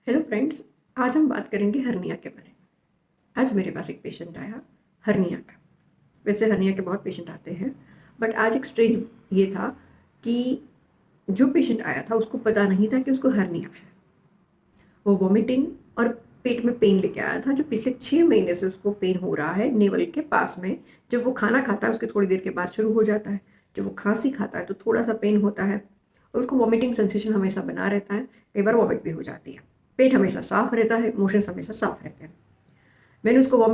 Hello friends. आज हम बात करेंगे हर्निया के बारे में। आज मेरे पास एक पेशेंट आया हर्निया का। वैसे हर्निया के बहुत पेशेंट आते हैं, बट आज एक स्ट्रेंज ये था कि जो पेशेंट आया था उसको पता नहीं था कि उसको हर्निया है। वो वॉमिटिंग और पेट में पेन लेके आया था, जो पिछले 6 महीने से उसको पेन हो रहा है नेवल के पास में। जब वो खाना खाता है उसके थोड़ी देर के बाद शुरू हो जाता है। जब वो खांसी खाता है तो थोड़ा सा पेन होता है और उसको वॉमिटिंग सेंसेशन हमेशा बना रहता है। कई बार वॉमिट भी हो जाती है। पेट हमेशा साफ रहता है, मोशंस हमेशा साफ रहते हैं। मैंने उसको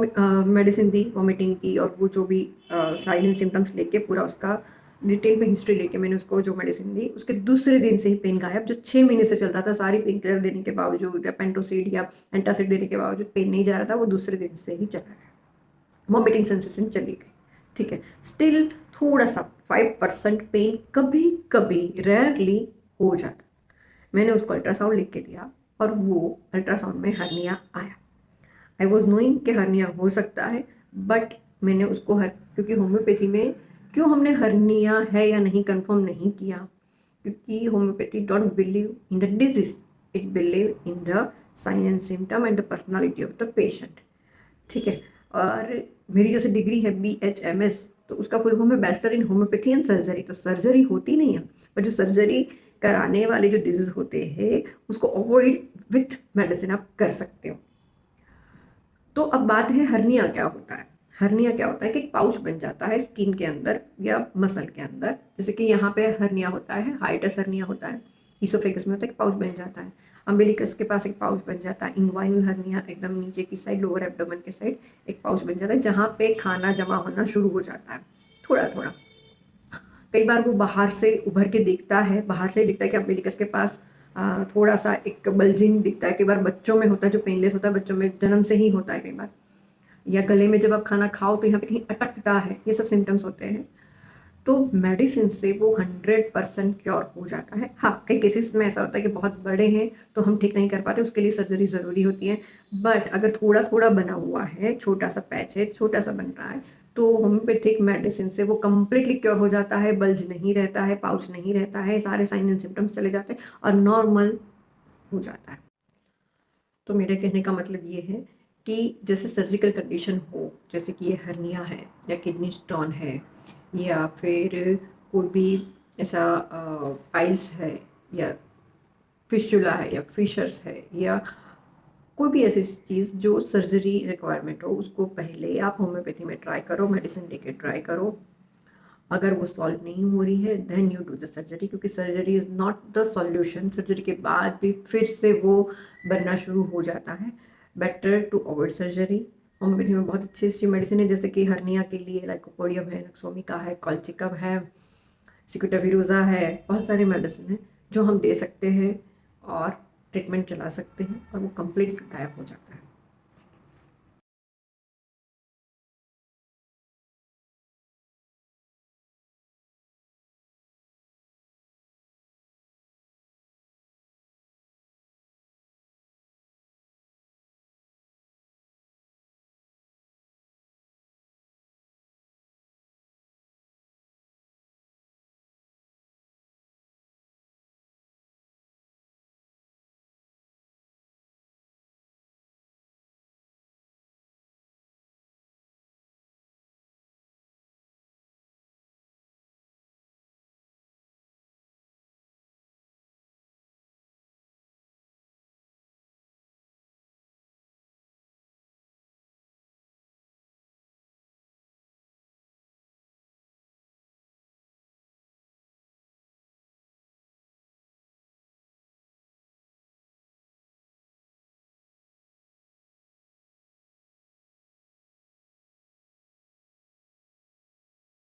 मेडिसिन दी वॉमिटिंग की, और वो जो भी साइन एंड सिम्टम्स लेके पूरा उसका डिटेल में हिस्ट्री लेके मैंने उसको जो मेडिसिन दी, उसके दूसरे दिन से ही पेन गायब। जो 6 महीने से चल रहा था, सारी पेन किलर देने के बावजूद या पेंटोसिड या एंटासिड देने के बावजूद पेन नहीं जा रहा था, वो दूसरे दिन से ही चला गया। वॉमिटिंग सेंसेशन चली गई। ठीक है, स्टिल थोड़ा सा 5% पेन कभी कभी रेयरली हो जाता। मैंने उसको अल्ट्रासाउंड लिख के दिया और वो अल्ट्रासाउंड में हर्निया आया। आई वॉज नोइंग कि हर्निया हो सकता है, बट मैंने उसको क्योंकि होम्योपैथी में क्यों हमने हर्निया है या नहीं कंफर्म नहीं किया, क्योंकि homeopathy don't believe in the disease, it believe in the sign and symptom and the personality of the patient. ठीक है। और मेरी जैसे डिग्री है BHMS, तो उसका फुल फॉर्म है bachelor in homeopathy and surgery. तो सर्जरी होती नहीं है, पर जो सर्जरी कराने वाले जो डिजीज होते हैं उसको अवॉइड विथ मेडिसिन आप कर सकते हो। तो अब बात है हर्निया क्या होता है। हर्निया क्या होता है कि एक पाउच बन जाता है स्किन के अंदर या मसल के अंदर। जैसे कि यहाँ पे हर्निया होता है, हाइटस हर्निया होता है, इसोफेगस में होता है, एक पाउच बन जाता है। अम्बिलिकस के पास एक पाउच बन जाता है। इंग्वाइनल हर्निया एकदम नीचे की साइड, लोअर एब्डोमेन के साइड एक पाउच बन जाता है, जहाँ पे खाना जमा होना शुरू हो जाता है थोड़ा थोड़ा। कई बार वो बाहर से उभर के दिखता है, बाहर से दिखता है कि अम्बिलिकस के पास थोड़ा सा एक बल्जिंग दिखता है। कई बार बच्चों में होता है, जो पेनलेस होता है बच्चों में जन्म से ही होता है कई बार। या गले में जब आप खाना खाओ तो यहाँ पे कहीं अटकता है, ये सब सिम्टम्स होते हैं। तो मेडिसिन से वो 100% क्योर हो जाता है। हाँ, कई केसेस में ऐसा होता है कि बहुत बड़े हैं तो हम ठीक नहीं कर पाते, उसके लिए सर्जरी ज़रूरी होती है। बट अगर थोड़ा थोड़ा बना हुआ है, छोटा सा पैच है, छोटा सा बन रहा है, तो होम्योपैथिक मेडिसिन से वो कम्प्लीटली क्योर हो जाता है। बल्ज नहीं रहता है, पाउच नहीं रहता है, सारे साइन एंड सिम्टम्स चले जाते हैं और नॉर्मल हो जाता है। तो मेरे कहने का मतलब ये है कि जैसे सर्जिकल कंडीशन हो, जैसे कि ये हर्निया है या किडनी स्टोन है या फिर कोई भी ऐसा पाइल्स है या फिस्टुला है या फिशर्स है या कोई भी ऐसी चीज़ जो सर्जरी रिक्वायरमेंट हो, उसको पहले आप होम्योपैथी में ट्राई करो, मेडिसिन लेके ट्राई करो। अगर वो सॉल्व नहीं हो रही है then you do the surgery, क्योंकि surgery is not the solution. Surgery के बाद भी फिर से वो बनना शुरू हो जाता है। Better to avoid surgery. Homeopathy में बहुत अच्छी अच्छी मेडिसिन है, जैसे कि हर्निया के लिए लाइकोपोडियम है, नक्सोमिका है, कॉल्चिकम है, सिकुटाविरोजा है। बहुत सारी मेडिसिन है जो हम दे सकते हैं और ट्रीटमेंट चला सकते हैं और वो कंप्लीट गायब हो जाता है।